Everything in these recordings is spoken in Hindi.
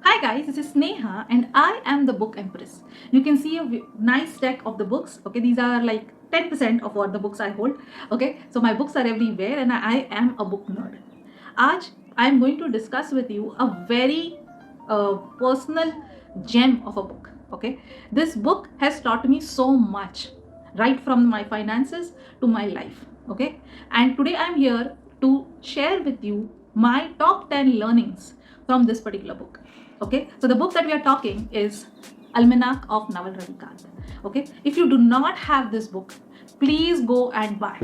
Hi guys, this is Sneha and I am the book empress. You can see a nice stack of the books. Okay, these are like 10% of what the books I hold. Okay, so my books are everywhere and I am a book nerd. आज I am going to discuss with you a very personal gem of a book. Okay, this book has taught me so much, right from my finances to my life. Okay, and today I am here to share with you my top 10 learnings from this particular book. Okay, so the book that we are talking is Almanac of Naval Ravikant. Okay, if you do not have this book, please go and buy.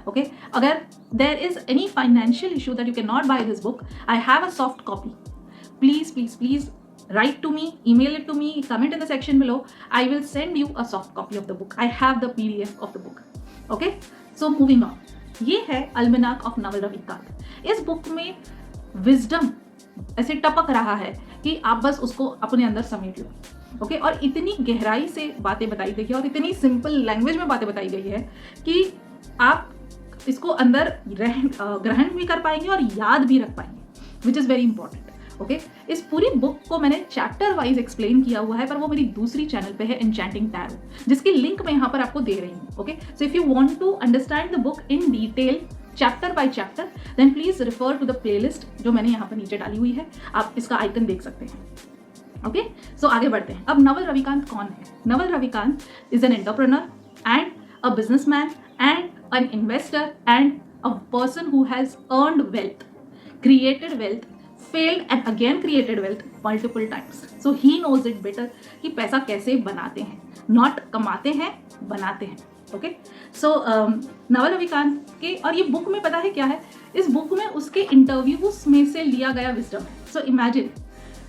Okay, agar there is any financial issue that you cannot buy this book, I have a soft copy. Please write to me, email it to me, comment in the section below. I will send you a soft copy of the book. I have the PDF of the book. Okay, so moving on, ये है अल्मनाक ऑफ नवल रविकांत. इस बुक में विजडम ऐसे टपक रहा है कि आप बस उसको अपने अंदर समेट लो. ओके, और इतनी गहराई से बातें बताई गई है और इतनी सिंपल लैंग्वेज में बातें बताई गई है कि आप इसको अंदर ग्रहण भी कर पाएंगे और याद भी रख पाएंगे, विच इज़ वेरी इंपॉर्टेंट. ओके, इस पूरी बुक को मैंने चैप्टर वाइज एक्सप्लेन किया हुआ है, पर वो मेरी दूसरी चैनल पे है, एन्चेंटिंग टैरो, जिसकी लिंक मैं यहाँ पर आपको दे रही हूँ. Okay, so if you want to understand the book in detail chapter by chapter, then please refer to the playlist जो मैंने यहाँ पर नीचे डाली हुई है. आप इसका आइकन देख सकते हैं. ओके, सो आगे बढ़ते हैं. अब नवल रविकांत कौन है? Naval Ravikant is an entrepreneur and a businessman and an investor and a person who has earned wealth, created wealth, failed and again created wealth multiple times. So he knows it better कि पैसा कैसे बनाते हैं, not कमाते हैं, बनाते हैं. ओके, सो नवल रविकांत के, और ये बुक में पता है क्या है, इस बुक में उसके इंटरव्यूज में से लिया गया विजडम है. So imagine,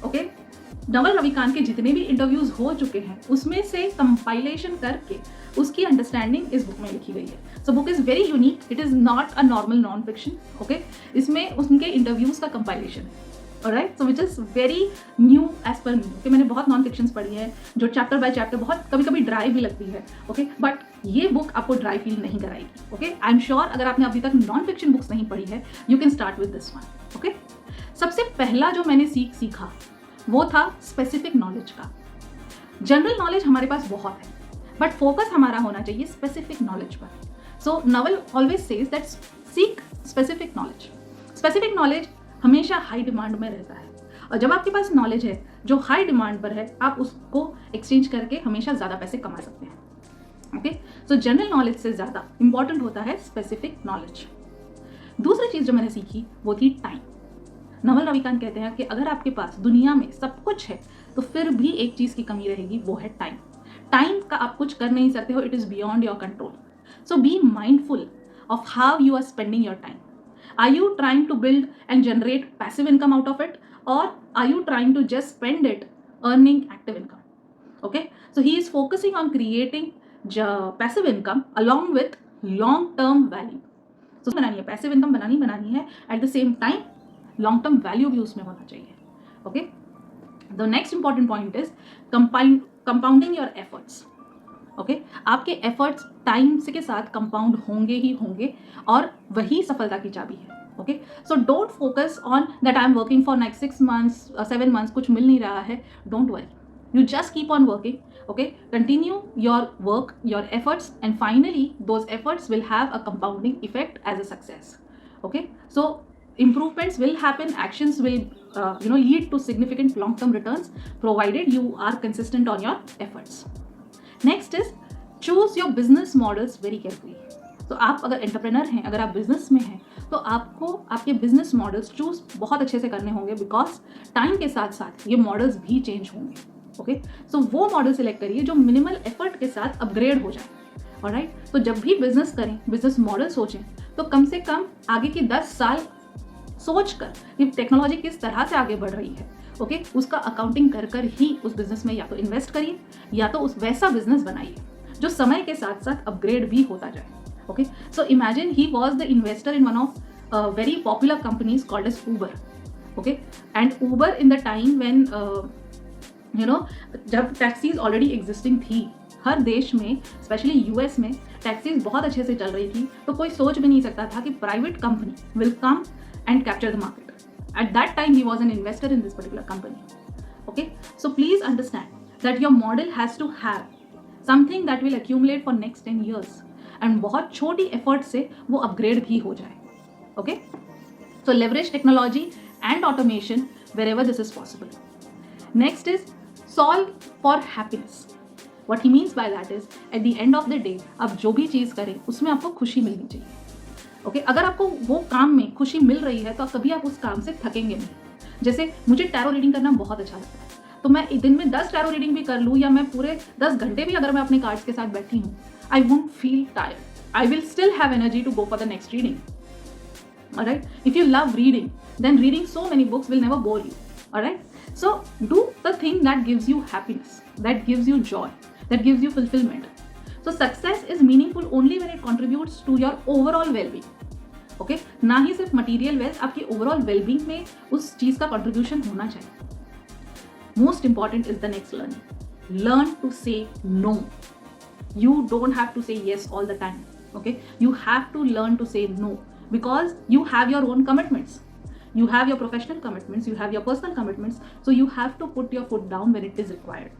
okay, Naval Ravikant के जितने भी इंटरव्यूज हो चुके हैं उसमें से कंपाइलेशन करके उसकी अंडरस्टैंडिंग इस बुक में लिखी गई है. So book is very unique, it is not a normal non fiction. Okay, इसमें उनके इंटरव्यूज का कंपाइलेशन है. Alright, so which is very new age per me, कि मैंने बहुत नॉन फिक्शंस पढ़ी है जो चैप्टर बाय चैप्टर बहुत कभी कभी ड्राई भी लगती है. ओके, बट ये बुक आपको ड्राई फील नहीं कराएगी. ओके, आई एम श्योर अगर आपने अभी तक नॉन फिक्शन बुक्स नहीं पढ़ी है, you can start with this one. Okay, सबसे पहला जो मैंने सीखा वो था स्पेसिफिक नॉलेज का. जनरल नॉलेज हमारे पास बहुत है, बट फोकस हमारा होना चाहिए स्पेसिफिक नॉलेज पर. So Naval always says that seek specific knowledge. Specific knowledge हमेशा हाई डिमांड में रहता है, और जब आपके पास नॉलेज है जो हाई डिमांड पर है, आप उसको एक्सचेंज करके हमेशा ज़्यादा पैसे कमा सकते हैं. ओके, सो जनरल नॉलेज से ज़्यादा इंपॉर्टेंट होता है स्पेसिफिक नॉलेज. दूसरी चीज़ जो मैंने सीखी वो थी टाइम. नवल रविकांत कहते हैं कि अगर आपके पास दुनिया में सब कुछ है तो फिर भी एक चीज़ की कमी रहेगी, वो है टाइम. टाइम का आप कुछ कर नहीं सकते हो, it is beyond your control. So be mindful of how you are spending your time. Are you trying to build and generate passive income out of it, और are you trying to just spend it earning active income? Okay, so he is focusing on creating passive income along with long term value. So बनानी है, पैसिव इनकम बनानी है, at the same time long term value भी उसमें होना चाहिए. Okay, the next important point is compounding your efforts. Okay, आपके एफर्ट्स टाइम से के साथ कंपाउंड होंगे ही होंगे, और वही सफलता की चाबी है. Okay, so don't focus on that I am working for next 6 months 7 months, कुछ मिल नहीं रहा है. Don't worry, you just keep on working. Okay, continue your work, your efforts, and finally those efforts will have a compounding effect as a success. Okay, so improvements will happen, actions will lead to significant long term returns provided you are consistent on your efforts. Next is choose your business models very carefully. तो आप अगर एंटरप्रेनर हैं, अगर आप बिजनेस में हैं, तो आपको आपके बिजनेस मॉडल्स चूज बहुत अच्छे से करने होंगे, बिकॉज टाइम के साथ साथ ये मॉडल्स भी चेंज होंगे. ओके, सो वो मॉडल सिलेक्ट करिए जो मिनिमल एफर्ट के साथ अपग्रेड हो जाए. ऑलराइट, तो जब भी बिजनेस करें, बिजनेस मॉडल सोचें, तो कम से कम आगे की 10 साल सोच कर कि टेक्नोलॉजी किस तरह से आगे बढ़ रही है, ओके, उसका अकाउंटिंग कर कर ही उस बिजनेस में या तो इन्वेस्ट करिए या तो उस वैसा बिजनेस बनाइए जो समय के साथ साथ अपग्रेड भी होता जाए. Okay, so imagine he was the investor in one of very popular companies called as Uber. Okay, and Uber in the time when जब टैक्सीज ऑलरेडी एग्जिस्टिंग थी हर देश में, स्पेशली यूएस में टैक्सीज बहुत अच्छे से चल रही थी, तो कोई सोच भी नहीं सकता था कि private company will come and capture the market. At that time, he was an investor in this particular company. Okay, so please understand that your model has to have something that will accumulate for next 10 years and बहुत छोटी एफर्ट से वो अपग्रेड भी हो जाए. Okay, so leverage technology and automation wherever this is possible. Next is solve for happiness. What he means by that is at the end of the day आप जो भी चीज़ करें उसमें आपको खुशी मिलनी चाहिए. ओके, अगर आपको वो काम में खुशी मिल रही है तो कभी आप उस काम से थकेंगे नहीं. जैसे मुझे टैरो रीडिंग करना बहुत अच्छा लगता है, तो मैं दिन में 10 टैरो रीडिंग भी कर लूँ या मैं पूरे 10 घंटे भी अगर मैं अपने कार्ड्स के साथ बैठी हूँ, I won't feel tired. I will still have energy to go for the next reading. Alright, if you love reading then reading so many books will never bore you. Alright, so do the thing that gives you happiness, that gives you joy, that gives you fulfillment. So success is meaningful only when it contributes to your overall well-being. Okay, ना ही सिर्फ material wealth, आपकी overall well-being में उस चीज़ का contribution होना चाहिए. Most important is the next learning. Learn to say no. You don't have to say yes all the time. Okay, you have to learn to say no because you have your own commitments. You have your professional commitments, you have your personal commitments, so you have to put your foot down when it is required.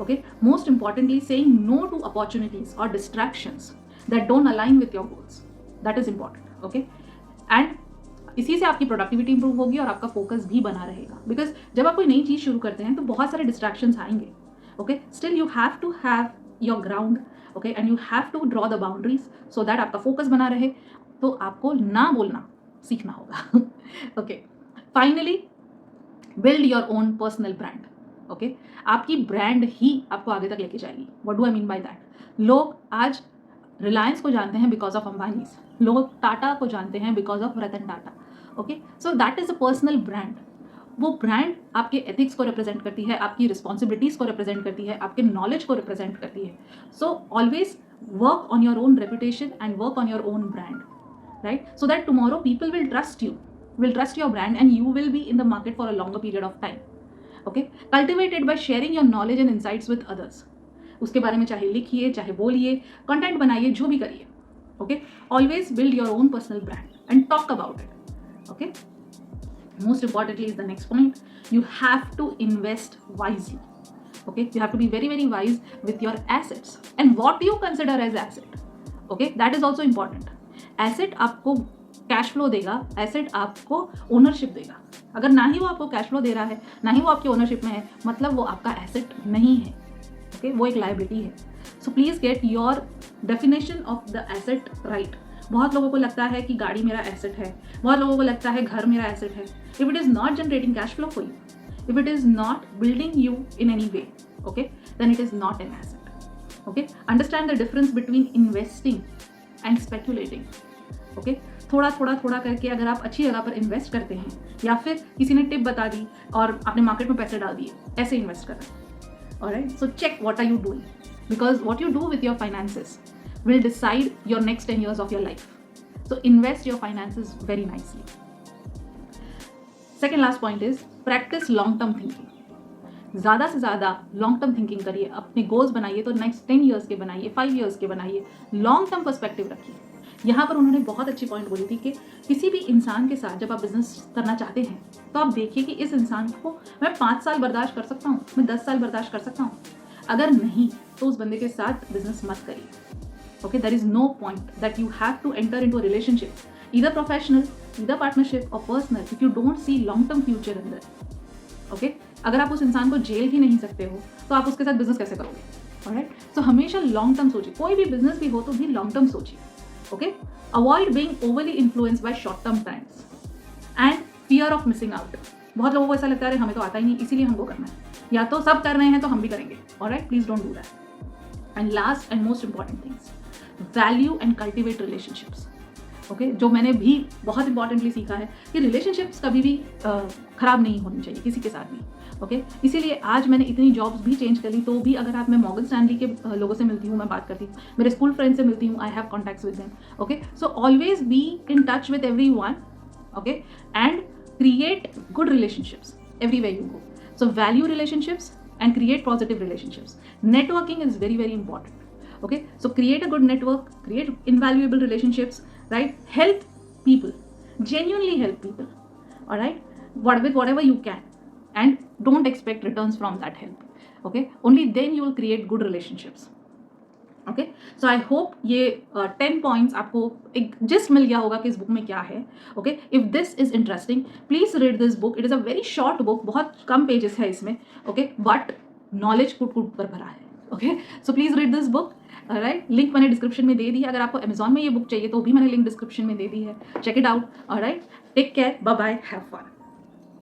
Okay, most importantly, saying no to opportunities or distractions that don't align with your goals. That is important. Okay, and इसी से आपकी प्रोडक्टिविटी इंप्रूव होगी और आपका फोकस भी बना रहेगा. बिकॉज जब आप कोई नई चीज़ शुरू करते हैं तो बहुत सारे डिस्ट्रैक्शंस आएंगे. Okay, still you have to have your ground. Okay, and you have to draw the boundaries so that आपका फोकस बना रहे. तो आपको ना बोलना सीखना होगा. Okay, finally build your own personal brand. Okay, आपकी ब्रांड ही आपको आगे तक लेके जाएगी. What do I mean by that? लोग आज रिलायंस को जानते हैं बिकॉज ऑफ अंबानीज, लोग टाटा को जानते हैं because of Ratan Tata. Okay, so that is a personal brand. वो ब्रांड आपके एथिक्स को रिप्रेजेंट करती है, आपकी रिस्पॉन्सिबिलिटीज़ को रिप्रेजेंट करती है, आपके नॉलेज को रिप्रेजेंट करती है. So always work on your own reputation and work on your own brand. Right, so that tomorrow people will trust you, will trust your brand, and you will be in the market for a longer period of time. Okay, cultivate it by sharing your knowledge and insights with others. उसके बारे में चाहे लिखिए, चाहे बोलिए, कंटेंट बनाइए, जो भी करिए. Okay, always build your own personal brand and talk about it. Okay, most importantly is the next point. You have to invest wisely. Okay, you have to be very, very wise with your assets and what you consider as asset. Okay, that is also important. Asset आपको कैश फ्लो देगा, एसेट आपको ओनरशिप देगा. अगर ना ही वो आपको कैश फ्लो दे रहा है, ना ही वो आपकी ओनरशिप में है, मतलब वो आपका एसेट नहीं है. ओके, वो एक लायबिलिटी है. So please get your definition of the asset right. बहुत लोगों को लगता है कि गाड़ी मेरा एसेट है, बहुत लोगों को लगता है घर मेरा एसेट है. If it is not generating cash flow for you, if it is not building you in any way, okay, then it is not an asset. Okay, understand the difference between investing and speculating. Okay, थोड़ा करके अगर आप अच्छी जगह पर इन्वेस्ट करते हैं या फिर किसी ने टिप बता दी और आपने मार्केट में पैसे डाल दिए, ऐसे इन्वेस्ट कर रहे हैं. Alright, so check what are you doing because what you do with your finances will decide your next 10 years of your life. So invest your finances very nicely. Second last point is practice long term thinking. ज़्यादा से ज़्यादा लॉन्ग टर्म थिंकिंग करिए. अपने गोल्स बनाइए तो नेक्स्ट 10 ईयर्स के बनाइए, 5 ईयर्स के बनाइए. लॉन्ग टर्म पर्सपेक्टिव रखिए. यहाँ पर उन्होंने बहुत अच्छी पॉइंट बोली थी कि किसी भी इंसान के साथ जब आप बिजनेस करना चाहते हैं तो आप देखिए कि इस इंसान को मैं 5 साल बर्दाश्त कर सकता हूँ, मैं 10 साल बर्दाश्त कर सकता हूँ. अगर नहीं तो उस बंदे के साथ बिजनेस मत करिए. Okay, there is no point that you have to enter into a relationship, either professional, either partnership or personal, if you don't see long-term future in that. Okay, अगर आप उस इंसान को जेल ही नहीं सकते हो तो आप उसके साथ बिजनेस कैसे करोगे? Alright, so हमेशा लॉन्ग टर्म सोचिए. कोई भी बिजनेस भी हो तो भी लॉन्ग टर्म सोचिए. Okay, avoid being overly influenced by short-term trends and fear of missing out. बहुत लोगों को ऐसा लगता है हमें तो आता ही नहीं इसीलिए हमको करना है, या तो सब कर रहे हैं तो हम भी करेंगे. Alright, please don't do that. And last and most important things, value and cultivate relationships. Okay, जो मैंने भी बहुत इंपॉर्टेंटली सीखा है कि रिलेशनशिप्स कभी भी ख़राब नहीं होनी चाहिए किसी के साथ भी. ओके, इसीलिए आज मैंने इतनी जॉब्स भी चेंज कर ली तो भी अगर आप, मैं मॉर्गन स्टैनली के लोगों से मिलती हूँ, मैं बात करती हूँ, मेरे स्कूल फ्रेंड से मिलती हूँ, I have contacts with them. Okay, so always be in touch with every one. Okay, and create good relationships everywhere you go. So value relationships and create positive relationships. Networking is very, very important. Okay, so create a good network, create invaluable relationships, right? Help people, genuinely help people. All right, with whatever you can. and don't expect returns from that help. Okay, only then you will create good relationships. Okay, so I hope ये 10 पॉइंट्स आपको एक जिस्ट मिल गया होगा कि इस बुक में क्या है. Okay, if this is interesting please read this book. It is a very short book, बहुत कम पेजेस है इसमें. ओके, बट नॉलेज कूट कूट कर भरा है. Okay, so please read this book. Right, link मैंने डिस्क्रिप्शन में दे दी है. अगर आपको अमेजॉन में ये बुक चाहिए तो भी मैंने लिंक डिस्क्रिप्शन में दे दी है. Check it out. Right, take care, bye bye, have fun.